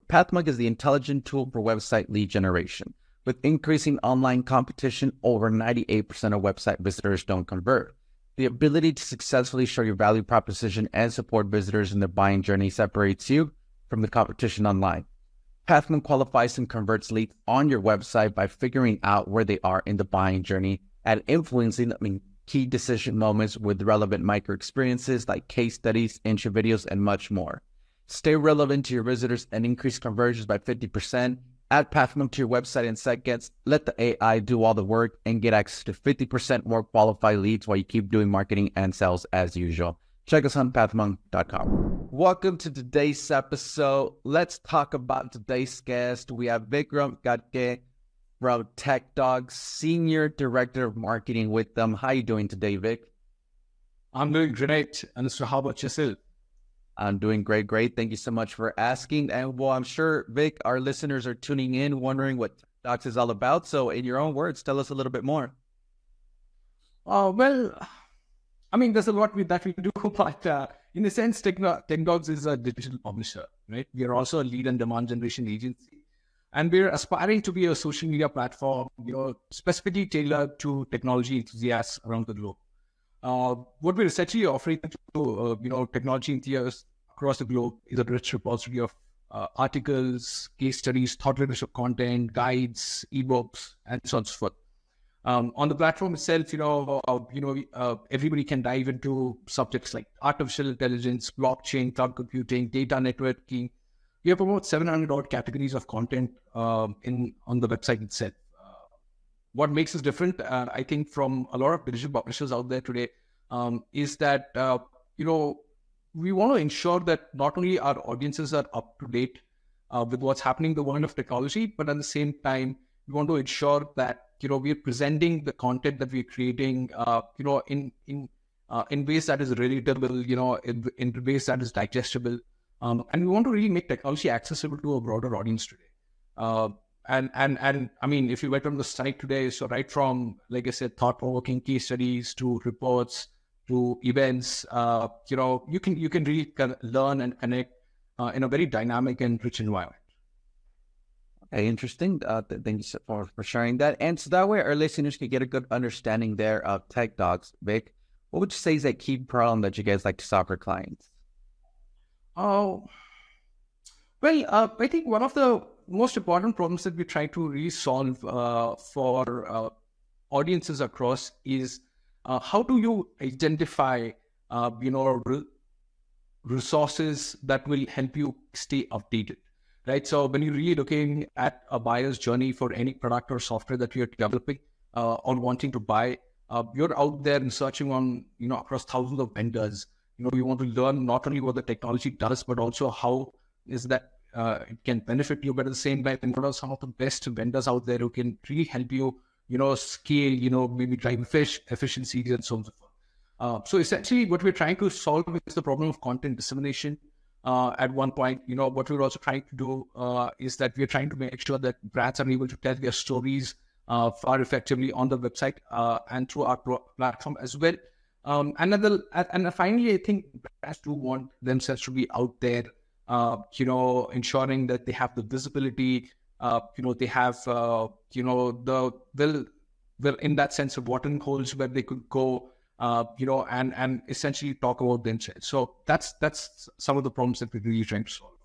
Pathmark is the intelligent tool for website lead generation. With increasing online competition, over 98% of website visitors don't convert. The ability to successfully show your value proposition and support visitors in their buying journey separates you from the competition online. Pathmark qualifies and converts leads on your website by figuring out where they are in the buying journey and influencing them in key decision moments with relevant micro experiences like case studies, intro videos, and much more. Stay relevant to your visitors and increase conversions by 50%. Add Pathmark to your website in seconds. Let the AI do all the work and get access to 50% more qualified leads while you keep doing marketing and sales as usual. Check us on pathmark.com. Welcome to today's episode. Let's talk about today's guest. We have Vikram Ghatge from TechDog, Senior Director of Marketing with them. How are you doing today, Vic? I'm doing great. And so how about yourself? I'm doing great. Thank you so much for asking. And well, I'm sure, Vic, our listeners are tuning in, wondering what TechDocs is all about. So in your own words, tell us a little bit more. Well, I mean, there's a lot that we do, but in a sense, TechDocs is a digital publisher, right? We are also a lead and demand generation agency. And we're aspiring to be a social media platform, specifically tailored to technology enthusiasts around the globe. What we're essentially offering to technology enthusiasts across the globe is a rich repository of articles, case studies, thought leadership content, guides, ebooks, and so on and so forth. On the platform itself, everybody can dive into subjects like artificial intelligence, blockchain, cloud computing, data networking. We have about 700 odd categories of content on the website itself. What makes us different, I think, from a lot of digital publishers out there today, is that we want to ensure that not only our audiences are up to date with what's happening in the world of technology, but at the same time, we want to ensure that we're presenting the content that we're creating, in ways that is relatable, in ways that is digestible, and we want to really make technology accessible to a broader audience today. And I mean, if you went on the site today, so right from, like I said, thought-provoking case studies to reports to events, you can really learn and connect in a very dynamic and rich environment. Okay, interesting. Thank you for sharing that. And so that way our listeners can get a good understanding there of TechDocs. Vic, what would you say is a key problem that you guys like to solve for clients? Oh, well, I think one of the most important problems that we try to really solve for audiences across is how do you identify resources that will help you stay updated, right? So when you're really looking at a buyer's journey for any product or software that you're developing or wanting to buy, you're out there and searching on across thousands of vendors. You want to learn not only what the technology does, but also how is that it can benefit you, but at the same time, what are some of the best vendors out there who can really help you, scale, maybe drive efficiencies and so on and so forth. So essentially what we're trying to solve is the problem of content dissemination. At one point, what we're also trying to do is that we're trying to make sure that brands are able to tell their stories far effectively on the website and through our platform as well. And finally, I think brands do want themselves to be out there, ensuring that they have the visibility, they have, in that sense of watering holes where they could go, and essentially talk about themselves. So that's some of the problems that we're really trying to solve.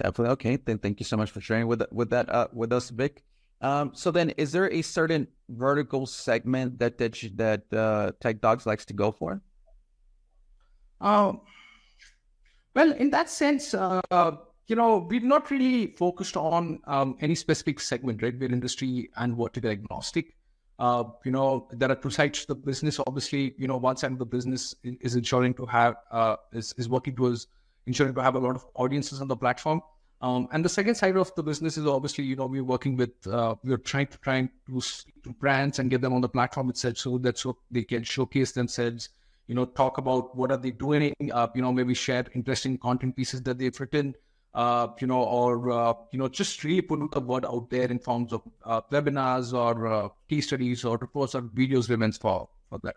Definitely. Okay. Then thank you so much for sharing with us, Vic. So then, is there a certain vertical segment that TechDocs likes to go for? Well, in that sense, we've not really focused on any specific segment, right? We're industry and vertical agnostic. There are two sides to the business. Obviously, one side of the business is ensuring to have is working towards ensuring to have a lot of audiences on the platform. And the second side of the business is obviously, we're working with, we're trying to speak to brands and get them on the platform itself so they can showcase themselves, talk about what are they doing, maybe share interesting content pieces that they've written, just really put the word out there in forms of webinars or case studies or reports or videos, events for that.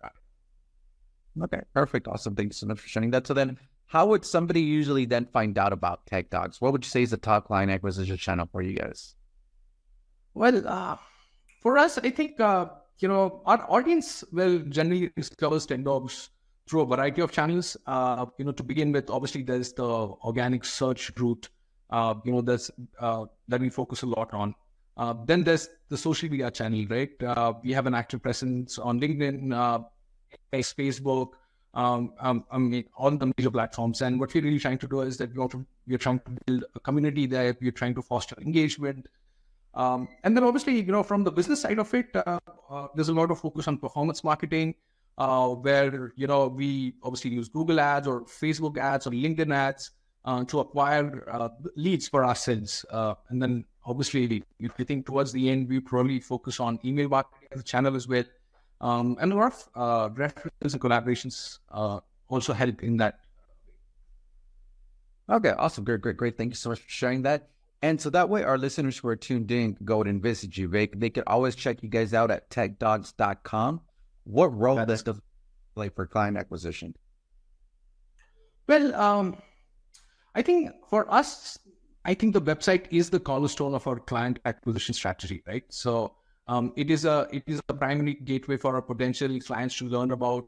Okay, perfect. Awesome. Thanks so much for sharing that. So then How would somebody usually then find out about Tech Dogs? What would you say is the top client acquisition channel for you guys? Well, for us, I think, our audience will generally discover Tech Dogs through a variety of channels. To begin with, obviously, there's the organic search route, there's that we focus a lot on. Then there's the social media channel, right? We have an active presence on LinkedIn, Facebook, on the major platforms. And what we're really trying to do is that we're trying to build a community there. We're trying to foster engagement. And then obviously, from the business side of it, there's a lot of focus on performance marketing, where, we obviously use Google ads or Facebook ads or LinkedIn ads to acquire leads for ourselves. And then obviously, if you think towards the end, we probably focus on email marketing as a channel as well. And a lot of referrals and collaborations also help in that. Okay, awesome. Great. Thank you so much for sharing that. And so that way our listeners who are tuned in can go and visit you. They could always check you guys out at techdogs.com. What role does it play for client acquisition? Well, I think for us, I think the website is the cornerstone of our client acquisition strategy, right? So it is a primary gateway for our potential clients to learn about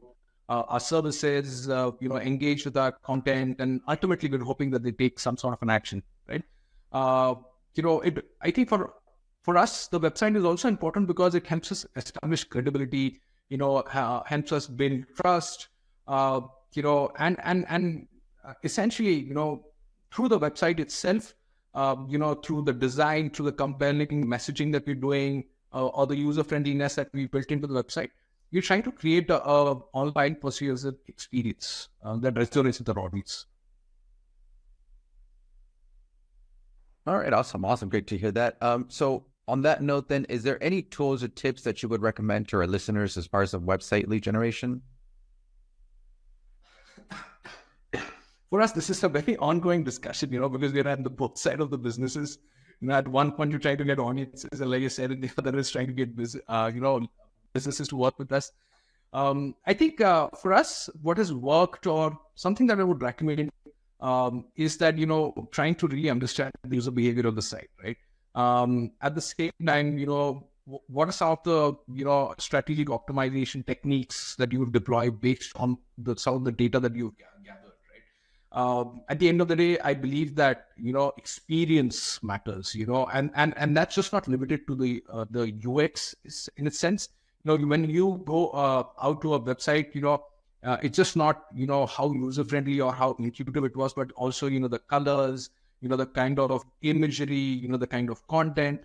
our services, engage with our content, and ultimately we're hoping that they take some sort of an action, right? I think for us, the website is also important because it helps us establish credibility, helps us build trust, and essentially, through the website itself, through the design, through the compelling messaging that we're doing, or the user friendliness that we built into the website, we're trying to create a online persuasive experience that resonates with our audience. All right, awesome. Great to hear that. So on that note, then, is there any tools or tips that you would recommend to our listeners as far as the website lead generation? For us, this is a very ongoing discussion, because we're at the both side of the businesses. At one point, you're trying to get audiences, and like you said, and the other is trying to get businesses to work with us. I think for us, what has worked, or something that I would recommend, is that trying to really understand the user behavior of the site, right? At the same time, what are some of the strategic optimization techniques that you would deploy based on some of the data that you've gathered, right? At the end of the day, I believe that experience matters, and that's just not limited to the UX in a sense. When you go out to a website, it's just not how user friendly or how intuitive it was, but also the colors, the kind of imagery, the kind of content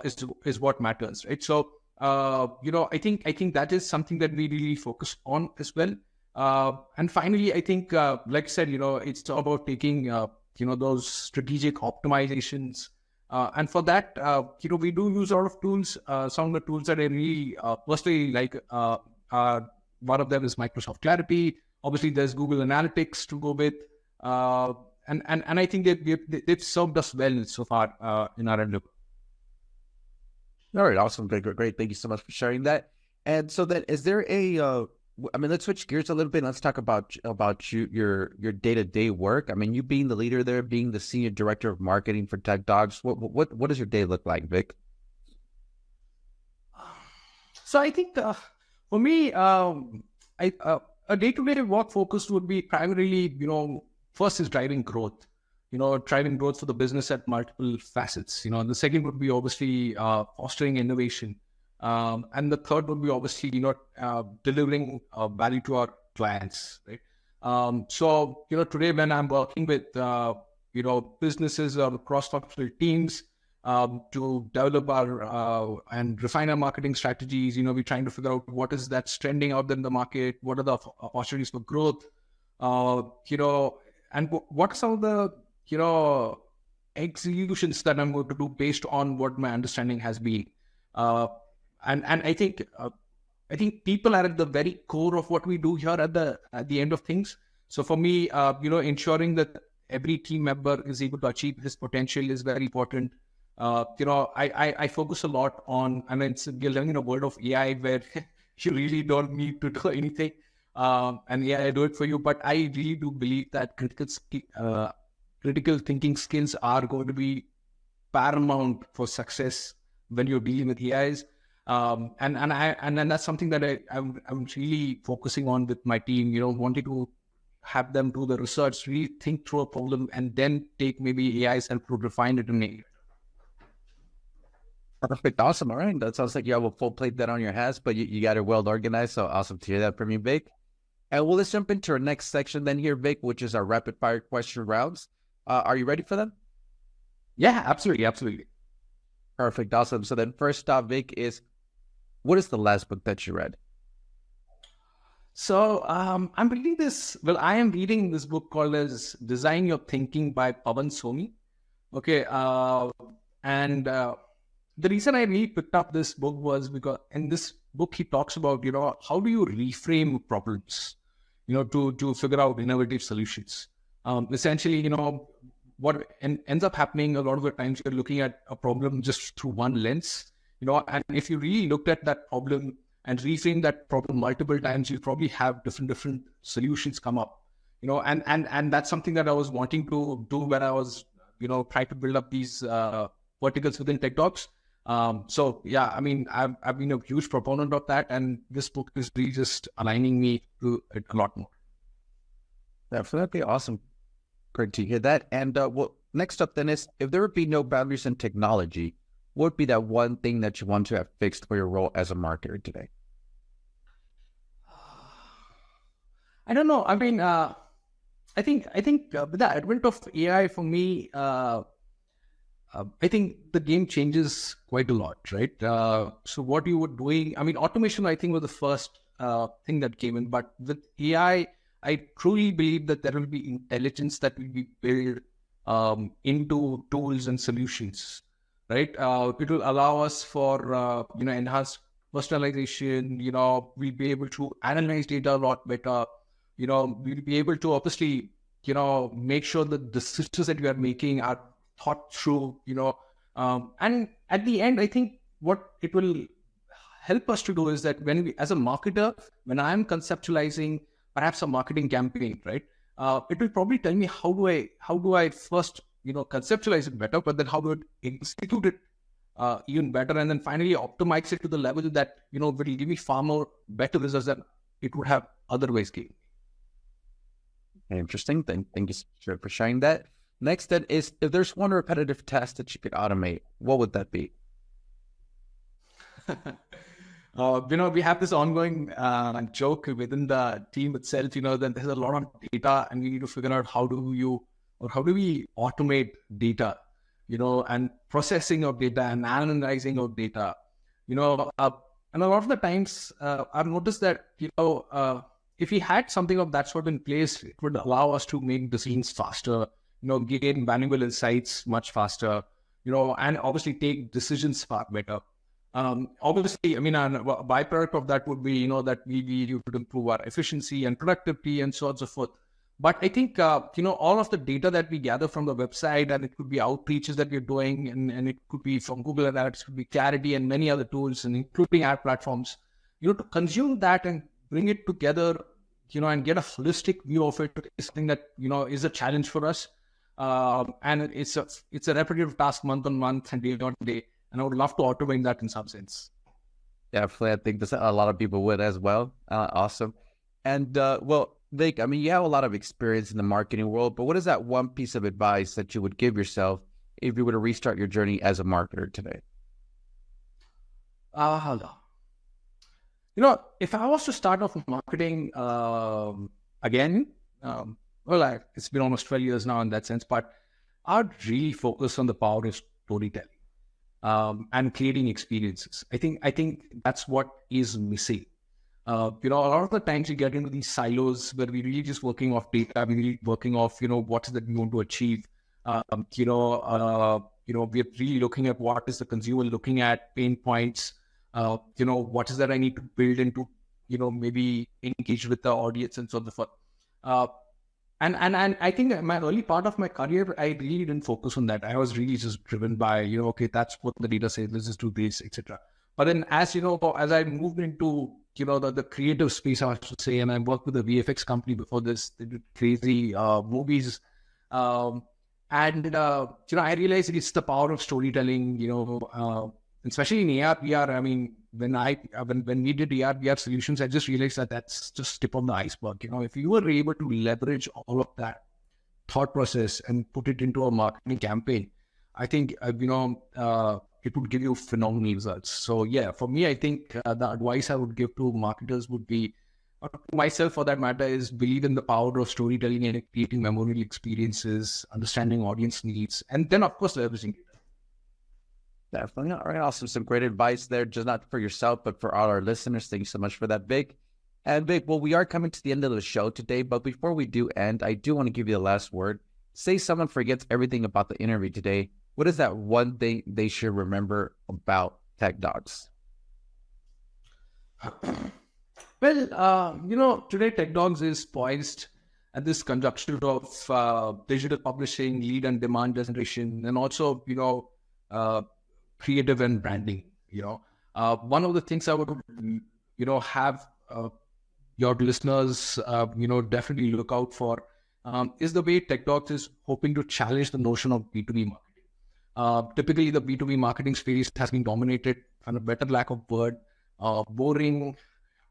is what matters, right? So I think that is something that we really focus on as well. And finally, I think like I said, it's about taking those strategic optimizations. And for that, we do use a lot of tools. Some of the tools that I really personally like are, one of them is Microsoft Clarity. Obviously, there's Google Analytics to go with, and I think they've served us well so far in our endeavor. All right, awesome, great. Thank you so much for sharing that. And so then, is there a? Let's switch gears a little bit. Let's talk about your day-to-day work. You being the leader there, being the senior director of marketing for Tech Dogs. What does your day look like, Vic? So I think for me, a day-to-day work focus would be primarily, first is driving growth. Driving growth for the business at multiple facets. The second would be obviously fostering innovation. And the third would be obviously, delivering value to our clients, right? So, today when I'm working with, businesses or cross-functional teams to develop our and refine our marketing strategies, we're trying to figure out what is that's trending out there in the market, what are the opportunities for growth, and what are some of the, executions that I'm going to do based on what my understanding has been. And I think people are at the very core of what we do here at the end of things. So for me, ensuring that every team member is able to achieve his potential is very important. I focus a lot on, it's living in a world of AI where you really don't need to do anything. and yeah, I do it for you. But I really do believe that critical thinking skills are going to be paramount for success when you're dealing with AIs. And that's something that I'm really focusing on with my team. Wanting to have them do the research, really think through a problem, and then take maybe AI's help to refine it and make it. Perfect. Awesome. All right. That sounds like you have a full plate then on your hands, but you got it well organized. So awesome to hear that from you, Vic. And let's jump into our next section then here, Vic, which is our rapid fire question rounds. Are you ready for them? Yeah, absolutely. Absolutely. Perfect. Awesome. So then first off, Vic, what is the last book that you read? So I'm reading this. Well, I am reading this book called as Design Your Thinking by Pawan Somi. Okay. And the reason I really picked up this book was because in this book, he talks about, how do you reframe problems, to figure out innovative solutions. Essentially, what ends up happening a lot of the times, you're looking at a problem just through one lens, and if you really looked at that problem and reframe that problem multiple times, you probably have different solutions come up, and that's something that I was wanting to do when I was, trying to build up these verticals within Tech Talks. So yeah, I mean, I've been a huge proponent of that, and this book is really just aligning me to it a lot more. Definitely. Awesome. Great to hear that. And next up then is, if there would be no boundaries in technology, what would be that one thing that you want to have fixed for your role as a marketer today? I don't know. I mean, I think with the advent of AI, for me, I think the game changes quite a lot, right? So what you were doing, I mean, automation, I think, was the first thing that came in. But with AI, I truly believe that there will be intelligence that will be built into tools and solutions, right? It will allow us for, enhanced personalization. We'll be able to analyze data a lot better. We'll be able to obviously, make sure that the decisions that we are making are thought through, and at the end, I think what it will help us to do is that as a marketer, when I'm conceptualizing perhaps a marketing campaign, right, it will probably tell me how do I first, conceptualize it better, but then how do I execute it even better, and then finally optimize it to the level that, will give me far more better results than it would have otherwise given. Interesting. Thank you for sharing that. Next then is, if there's one repetitive task that you could automate, what would that be? We have this ongoing joke within the team itself, that there's a lot of data and we need to figure out how do we automate data, and processing of data and analyzing of data, and a lot of the times I've noticed that, if we had something of that sort in place, it would allow us to make decisions faster, gain valuable insights much faster, and obviously take decisions far better. Obviously, I mean, a byproduct of that would be, that we would improve our efficiency and productivity and so on and so forth. But I think, all of the data that we gather from the website, and it could be outreaches that we're doing, and it could be from Google Analytics, it could be Clarity and many other tools, and including ad platforms, to consume that and bring it together, and get a holistic view of it is something that, is a challenge for us. And it's a repetitive task month on month and day on day. And I would love to automate that in some sense. Definitely. I think a lot of people would as well. Awesome. And well, Vic, I mean, you have a lot of experience in the marketing world, but what is that one piece of advice that you would give yourself if you were to restart your journey as a marketer today? If I was to start off with marketing again, it's been almost 12 years now in that sense, but I'd really focus on the power of storytelling and creating experiences. I think that's what is missing. A lot of the times we get into these silos where we're really just working off data, we're really working off, what is that we want to achieve. We're really looking at what is the consumer looking at, pain points. What is that I need to build into, maybe engage with the audience and so on and so forth. And I think my early part of my career, I really didn't focus on that. I was really just driven by, okay, that's what the data says, let's just do this, etc. But then as I moved into, the creative space, I have to say, and I worked with a VFX company before this. They did crazy movies. I realized it's the power of storytelling, especially in AR, VR. I mean, when we did AR, VR solutions, I just realized that that's just tip of the iceberg. If you were able to leverage all of that thought process and put it into a marketing campaign, I think, it would give you phenomenal results. So yeah, for me, I think the advice I would give to marketers would be, or to myself for that matter, is believe in the power of storytelling and creating memorable experiences, understanding audience needs, and then of course leveraging it. Definitely. All right. Awesome. Some great advice there, just not for yourself, but for all our listeners. Thank you so much for that, Vic. And Vic, well, we are coming to the end of the show today, but before we do end, I do want to give you the last word. Say someone forgets everything about the interview today. What is that one thing they should remember about Tech Dogs? Well, today Tech Dogs is poised at this conjunction of digital publishing, lead and demand generation, and also, creative and branding. One of the things I would, have your listeners, definitely look out for is the way Tech Dogs is hoping to challenge the notion of B2B marketing. Typically, the B2B marketing space has been dominated, on a better lack of word, boring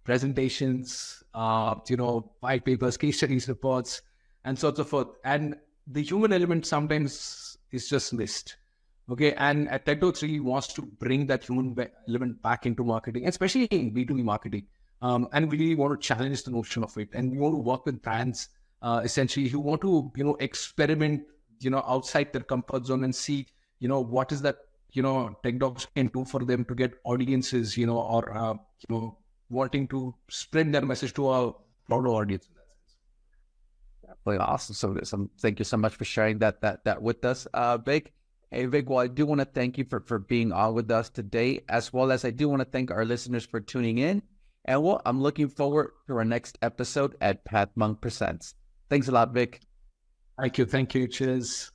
presentations, white papers, case studies, reports, and so on and so forth. And the human element sometimes is just missed. Okay, and at TechDocs really wants to bring that human element back into marketing, especially in B2B marketing. And we really want to challenge the notion of it. And we want to work with brands, essentially, who want to, experiment, outside their comfort zone and see, what is that, Tech Dogs can do for them to get audiences, or, wanting to spread their message to a broader audience in that sense. Really awesome. So thank you so much for sharing that with us, Vic. Hey, Vic, well, I do want to thank you for being on with us today, as well as I do want to thank our listeners for tuning in. And well, I'm looking forward to our next episode at Pat Monk Presents. Thanks a lot, Vic. Thank you. Cheers.